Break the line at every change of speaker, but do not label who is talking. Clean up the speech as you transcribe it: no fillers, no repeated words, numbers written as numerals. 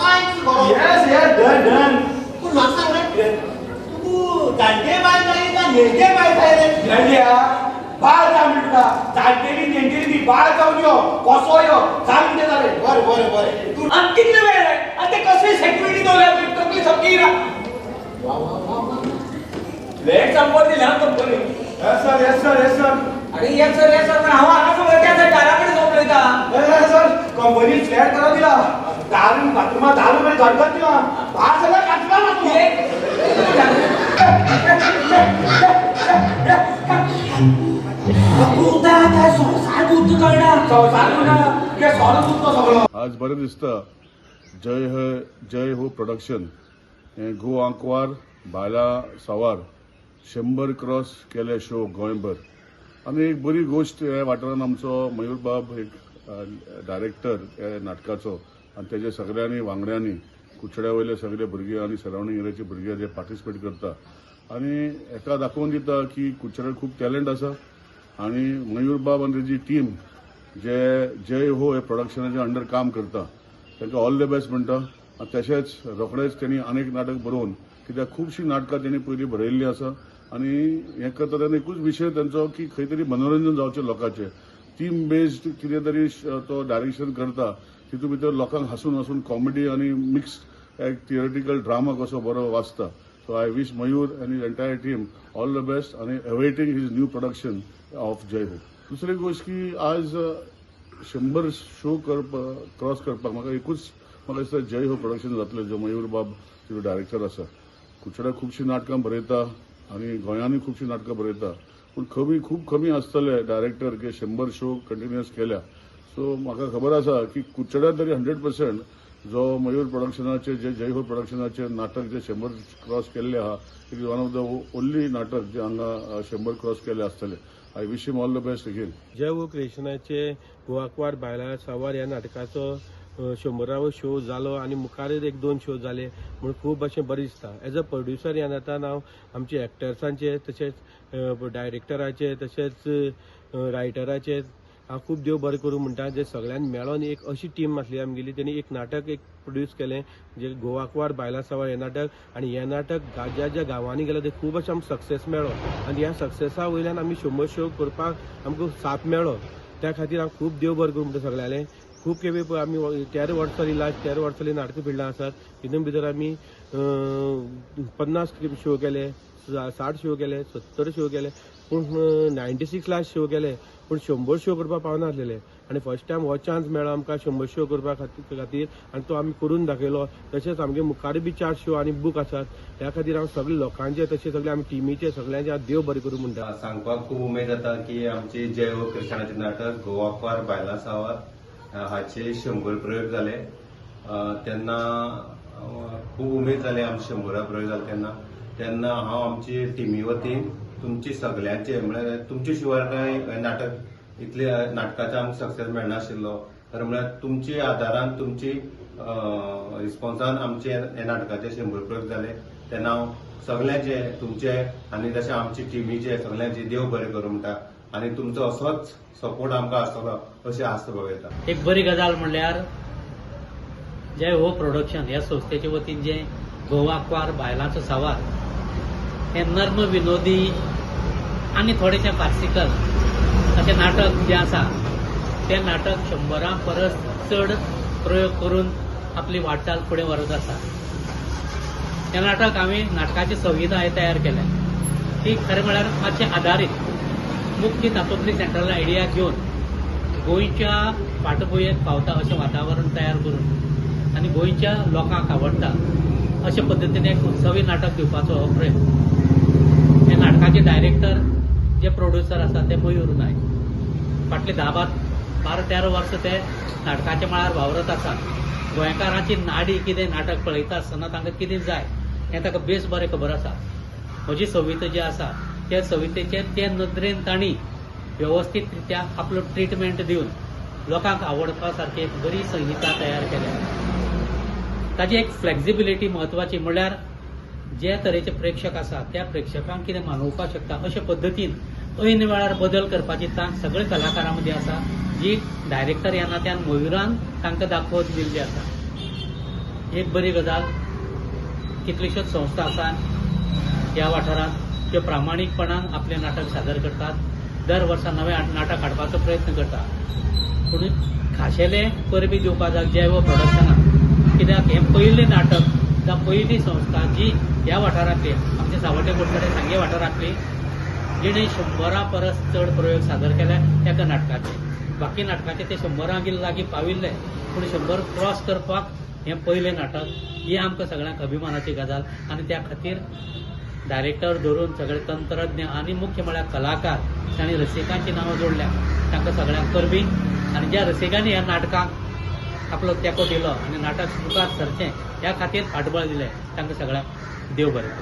कांयच खरो
yes yes done
पूण म्हाका सांग रे तूं जाणटे बाय जाय काय नेणटे बाय जाय रे
गड्या बाळ जा म्हणटा जाणटेली नेणटेली ती बाळ जावन यो कसो यो सांग कितें जालें
बरें
तूं आनी कितले वेळ रे आनी ते कसली सेक्युरिटी दवरल्या तकली समजी ना लेट संपत दिली हा कंपनी येस सर
अरे येस सर पण हांव हांगा सगळं त्या दारा कडेन सोंपलयता
सर कंपनी फ्लॅट करा दिला दारू बाथरूमात दारू मध्ये धडकत दिला बाळ सगळं काचला ना
आज बरें दिसता जय हो प्रोडक्शन हे गो आंकवार बायला सवार 100 क्रॉस केले शो गोंयभर आनी एक बरी गोष्ट ह्या वाठारांत आमचो मयूर बाब एक डायरेक्टर ह्या नाटकाचो आनी तेजे सगळ्यांनी वांगड्यांनी कुचड्या वयले सगळे भुरगे आनी सरावंडींग एरियाचे भुरगे जे पार्टिसिपेट करता आनी हेका दाखोवन दिता की कुचड्यार खूब टॅलंट आसा आनी मयूर बाब आनी तेजी टीम जे जय हो हे प्रोडक्शनाच्या अंडर काम करता तांकां ऑल द बेस्ट म्हणटा आनी तशेंच रोखडेच तेणी अनेक नाटक बरोवन कित्याक खुबशीं नाटकां तेणी पयलीं बरयल्लीं आसा आनी हें करता तेन्ना एकूच विशय तांचो की खंय तरी मनोरंजन जावचें लोकांचें थीम बेस्ड कितें तरी तो डायरेक्शन करता तितूंत भितर लोकांक हांसून हांसून कॉमेडी आनी मिक्स एक थिएटिकल ड्रामा कसो बरो वाचता सो आय विश मयूर आनी his entire team all the best आनी awaiting his new production of Jai Ho दुसरी गोष्ट की आज 100 शो क्रॉस करपाक म्हाका दिसता जय हो प्रोडक्शन जातलें जो मयूर बाब जो डायरेक्टर आसा कुचड्यार खुबशीं नाटकां बरयता आनी गोंयांनी खुबशीं नाटकां बरयता पूण खूब कमी आसतले डायरेक्टर की 100 शो कंटिन्युअस केल्या सो म्हाका खबर आसा की कुचड्यार तरी 100% जो मयूर प्रोडक्शनाचे जे जय हो प्रोडक्शनाचे नाटक जे 100 क्रॉस केल्ले आहा it is one of the only नाटक जे हांगा 100 क्रॉस केले आसतले I wish him all the best again
Jai Ho क्रिएशनाचे गोवाकवार बायला सावार ह्या नाटकाचो 100रावो शो जालो आनी मुखारच 1-2 शो जाले म्हूण खूब अशें बरें दिसता एज अ प्रोड्युसर ह्या नाटकान हांव आमचे एक्टर्सांचे तशेंच डायरेक्टराचे तशेंच रायटराचे हांव खूब देव बरें करूं म्हणटा जे सगळ्यांनी मेळोन एक अशी टीम आसली आमगेली तेणी एक नाटक एक प्रोड्यूस केलें जे गोवाकवार बायला सावार हें नाटक आनी हें नाटक ज्या गांवांनी गेलें ते खूब अशें आमकां सक्सेस मेळ्ळो आनी ह्या सक्सेसा वयल्यान आमी 100 शो करपाक आमकां साथ मेळ्ळो त्या खातीर हांव खूब देव बरें करूं म्हणटा सगळ्याले खूब खेपे आमी 13 वर्सां लास्ट 13 वर्सां नाटकां फिल्डां आसात तितून भितर आमी 50 शो केले 60 शो केले 70 शो केले पूण 96 लास्ट शो केले पूण 100 शो करपाक पावनासलेले आनी फर्स्ट टायम हो चान्स मेळ्ळो आमकां 100 शो करपा खातीर आनी तो आमी करून दाखयलो तशेंच आमगे मुखार बी 4 शो आनी बूक आसात त्या खातीर हांव सगळे लोकांचे तशें सगळे आमी टिमीचे सगळ्यांचे हांव देव बरें करूं म्हणटा
सांगपाक खूब उमेद जाता की आमचे जय हो कृष्णाचे नाटक गोवाकवार बायला सावार हाचे 100 प्रयोग जाले तेन्ना खूब उमेद जाली आमचे 100 प्रयोग जाले तेन्ना हांव आमची टिमी वतीन तुमची सगळ्यांचे म्हळ्यार तुमचे शिवाय काय नाटक इतले नाटकाचे आमकां सक्सेस मेळनाशिल्लो तर म्हळ्यार तुमच्या आदारान तुमची रिस्पॉन्सान आमचे हे नाटकाचे 100 प्रयोग जाले तेन्ना हांव सगळ्यांचे तुमचे आनी तशें आमची टिमीचे सगळ्यांचे देव बरें करूं म्हणटा आनी तुमचो असोच सपोर्ट आमकां आसतलो अशें आस्त बाळगता
एक बरी गजाल म्हणल्यार जय हो प्रोडक्शन ह्या संस्थेचे वतीन जे गोवाकवार बायलांचो सावार हे नर्म विनोदी आनी थोडेशें फार्सिकल अशें नाटक जें आसा तें नाटक 100 परस चड प्रयोग करून आपली वाटचाल फुडें व्हरत आसा हें नाटक हांवें नाटकाची संहिता तयार केल्या ती खरें म्हळ्यार मातशें आदारीत मुख्य तातूंतली सेंट्रल आयडिया घेवन गोंयच्या फाटभुंयेक पावता अशें वातावरण तयार करून आनी गोंयच्या लोकांक आवडटा अशे पद्दतीन एक उत्सवी नाटक दिवपाचो हो प्रयत्न हे नाटकाचे डायरेक्टर जे प्रोड्युसर आसा ते मयूर नायक फाटले 12-13 वर्स ते नाटकाच्या मळार वावरत आसात गोंयकारांची नाडी कितें नाटक पळयता आसतना तांकां कितें जाय हें ताका बेस बरें खबर आसा म्हजी संहिता जी आसा त्या संहितेचेर ते नदरेन तांणी व्यवस्थीत रित्या आपलो ट्रिटमेंट दिवन लोकांक आवडपा सारकी एक बरी संहिता तयार केल्या ताची एक फ्लेक्झिबिलिटी म्हत्वाची म्हणल्यार जे तरेचे प्रेक्षक आसा त्या प्रेक्षकांक कितें मानोवपाक शकता अशे पद्दतीन ऐन वेळार बदल करपाची तांक सगळे कलाकारां मदीं आसा जी डायरेक्टर ह्या नात्यान मयुरान तांकां दाखोवन दिल्ली आसा एक बरी गजाल कितल्योश्योच संस्था आसात ह्या वाठारांत ज्यो प्रामाणीकपणान आपले नाटक सादर करतात दर वर्सा नवें नाटक हाडपाचो प्रयत्न करतात पूण खाशेले परबी दिवपा जाय जे हो प्रोडक्शनाक कित्याक हें पयलें नाटक जावं पयली संस्था जी ह्या वाठारांतली आमच्या सावड्डे कोटकडे सांगे वाठारांतली जिणे 100 परस चड प्रयोग सादर केल्या एका नाटकाचे बाकी नाटकाचे ते 100 लागीं पाविल्ले पूण 100 क्रॉस करपाक हें पयलें नाटक ही आमकां सगळ्यांक अभिमानाची गजाल आनी त्या खातीर डायरेक्टर धरून सगळे तंत्रज्ञ आनी मुख्य म्हळ्यार कलाकार तांणी रसिकांची नांवां जोडल्या तांकां सगळ्यांक परबी आनी ज्या रसिकांनी ह्या नाटकाक आपलो तेंको दिलो आनी नाटक मुखार सरचें ह्या खातीर फाटबळ दिलें तांकां सगळ्यांक देव बरें करूं.